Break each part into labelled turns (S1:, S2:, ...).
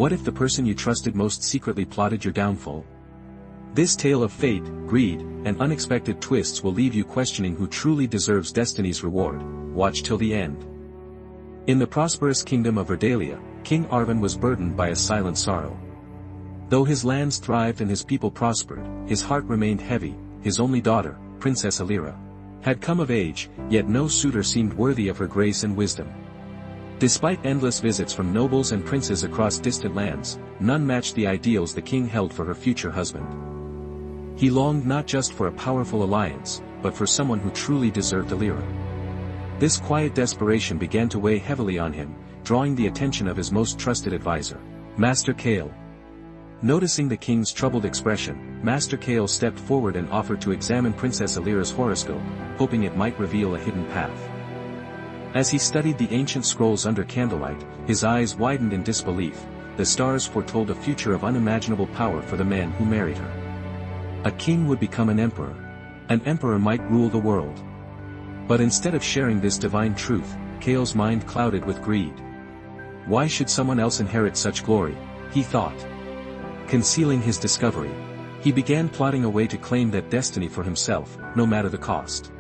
S1: What if the person you trusted most secretly plotted your downfall? This tale of fate, greed, and unexpected twists will leave you questioning who truly deserves destiny's reward. Watch till the end. In the prosperous kingdom of Verdalia, King Arvan was burdened by a silent sorrow. Though his lands thrived and his people prospered, his heart remained heavy. His only daughter, Princess Alira, had come of age, yet no suitor seemed worthy of her grace and wisdom. Despite endless visits from nobles and princes across distant lands, none matched the ideals the king held for her future husband. He longed not just for a powerful alliance, but for someone who truly deserved Alira. This quiet desperation began to weigh heavily on him, drawing the attention of his most trusted advisor, Master Kale. Noticing the king's troubled expression, Master Kale stepped forward and offered to examine Princess Alira's horoscope, hoping it might reveal a hidden path. As he studied the ancient scrolls under candlelight, his eyes widened in disbelief. The stars foretold a future of unimaginable power for the man who married her. A king would become an emperor. An emperor might rule the world. But instead of sharing this divine truth, Kale's mind clouded with greed. Why should someone else inherit such glory? He thought. Concealing his discovery, he began plotting a way to claim that destiny for himself, no matter the cost.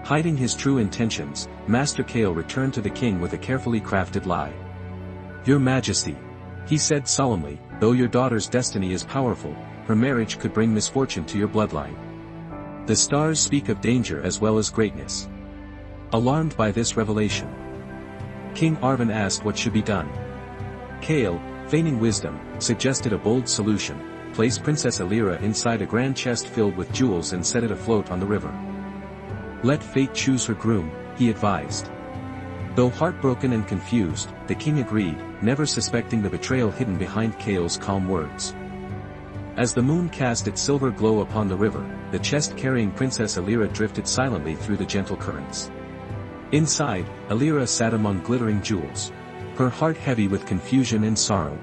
S1: Hiding his true intentions, Master Kale returned to the king with a carefully crafted lie. "Your Majesty," he said solemnly, "though your daughter's destiny is powerful, her marriage could bring misfortune to your bloodline. The stars speak of danger as well as greatness." Alarmed by this revelation, King Arvan asked what should be done. Kale, feigning wisdom, suggested a bold solution: place Princess Alira inside a grand chest filled with jewels and set it afloat on the river. "Let fate choose her groom," he advised. Though heartbroken and confused, the king agreed, never suspecting the betrayal hidden behind Kale's calm words. As the moon cast its silver glow upon the river, the chest carrying Princess Alira drifted silently through the gentle currents. Inside, Alira sat among glittering jewels, her heart heavy with confusion and sorrow.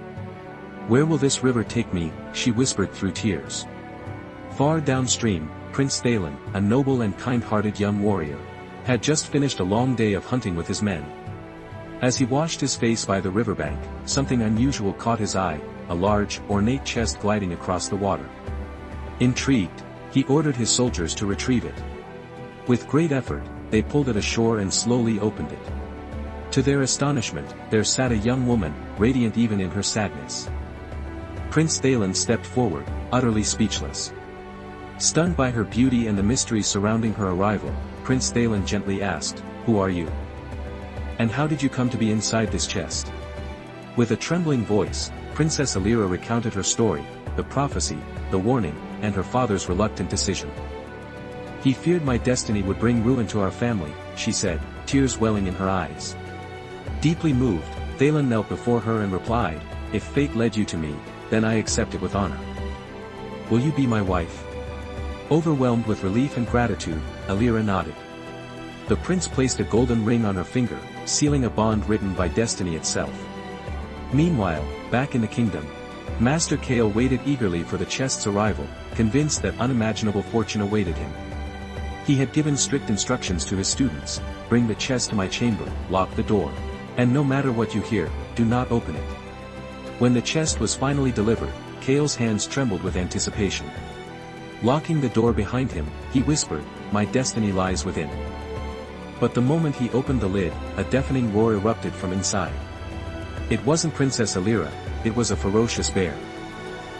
S1: "Where will this river take me?" she whispered through tears. Far downstream, Prince Thalen, a noble and kind-hearted young warrior, had just finished a long day of hunting with his men. As he washed his face by the riverbank, something unusual caught his eye: a large, ornate chest gliding across the water. Intrigued, he ordered his soldiers to retrieve it. With great effort, they pulled it ashore and slowly opened it. To their astonishment, there sat a young woman, radiant even in her sadness. Prince Thalen stepped forward, utterly speechless. Stunned by her beauty and the mystery surrounding her arrival, Prince Thalen gently asked, "Who are you? And how did you come to be inside this chest?" With a trembling voice, Princess Alira recounted her story, the prophecy, the warning, and her father's reluctant decision. "He feared my destiny would bring ruin to our family," she said, tears welling in her eyes. Deeply moved, Thalen knelt before her and replied, "If fate led you to me, then I accept it with honor. Will you be my wife?" Overwhelmed with relief and gratitude, Alira nodded. The prince placed a golden ring on her finger, sealing a bond written by destiny itself. Meanwhile, back in the kingdom, Master Kale waited eagerly for the chest's arrival, convinced that unimaginable fortune awaited him. He had given strict instructions to his students: "Bring the chest to my chamber, lock the door, and no matter what you hear, do not open it." When the chest was finally delivered, Kale's hands trembled with anticipation. Locking the door behind him, he whispered, "My destiny lies within." But the moment he opened the lid, a deafening roar erupted from inside. It wasn't Princess Alira, it was a ferocious bear.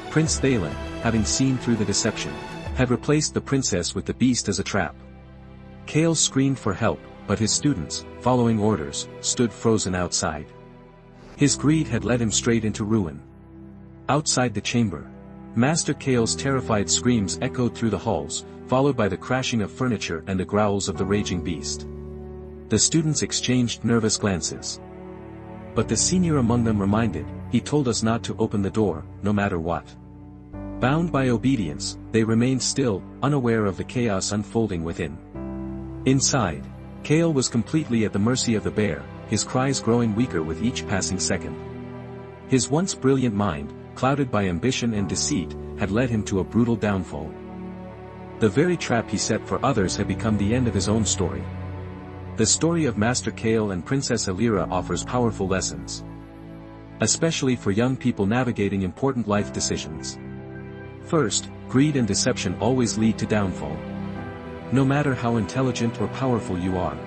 S1: Prince Thalen, having seen through the deception, had replaced the princess with the beast as a trap. Kale screamed for help, but his students, following orders, stood frozen outside. His greed had led him straight into ruin. Outside the chamber, Master Kale's terrified screams echoed through the halls, followed by the crashing of furniture and the growls of the raging beast. The students exchanged nervous glances. But the senior among them reminded, "He told us not to open the door, no matter what." Bound by obedience, they remained still, unaware of the chaos unfolding within. Inside, Kale was completely at the mercy of the bear, his cries growing weaker with each passing second. His once brilliant mind, clouded by ambition and deceit, had led him to a brutal downfall. The very trap he set for others had become the end of his own story. The story of Master Kale and Princess Alira offers powerful lessons. especially for young people navigating important life decisions. First, greed and deception always lead to downfall. No matter how intelligent or powerful you are,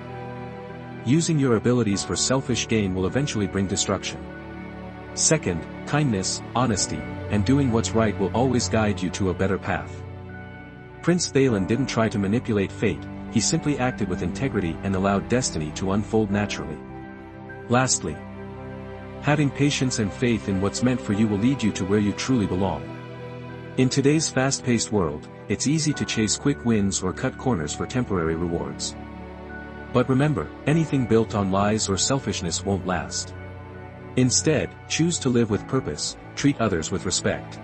S1: using your abilities for selfish gain will eventually bring destruction. Second, kindness, honesty, and doing what's right will always guide you to a better path. Prince Thalen didn't try to manipulate fate, he simply acted with integrity and allowed destiny to unfold naturally. Lastly, having patience and faith in what's meant for you will lead you to where you truly belong. In today's fast-paced world, it's easy to chase quick wins or cut corners for temporary rewards. But remember, anything built on lies or selfishness won't last. Instead, choose to live with purpose, treat others with respect,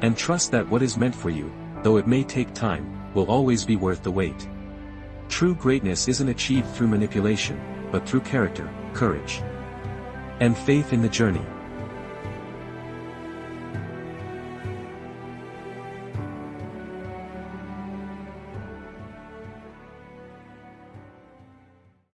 S1: and trust that what is meant for you, though it may take time, will always be worth the wait. True greatness isn't achieved through manipulation, but through character, courage, and faith in the journey.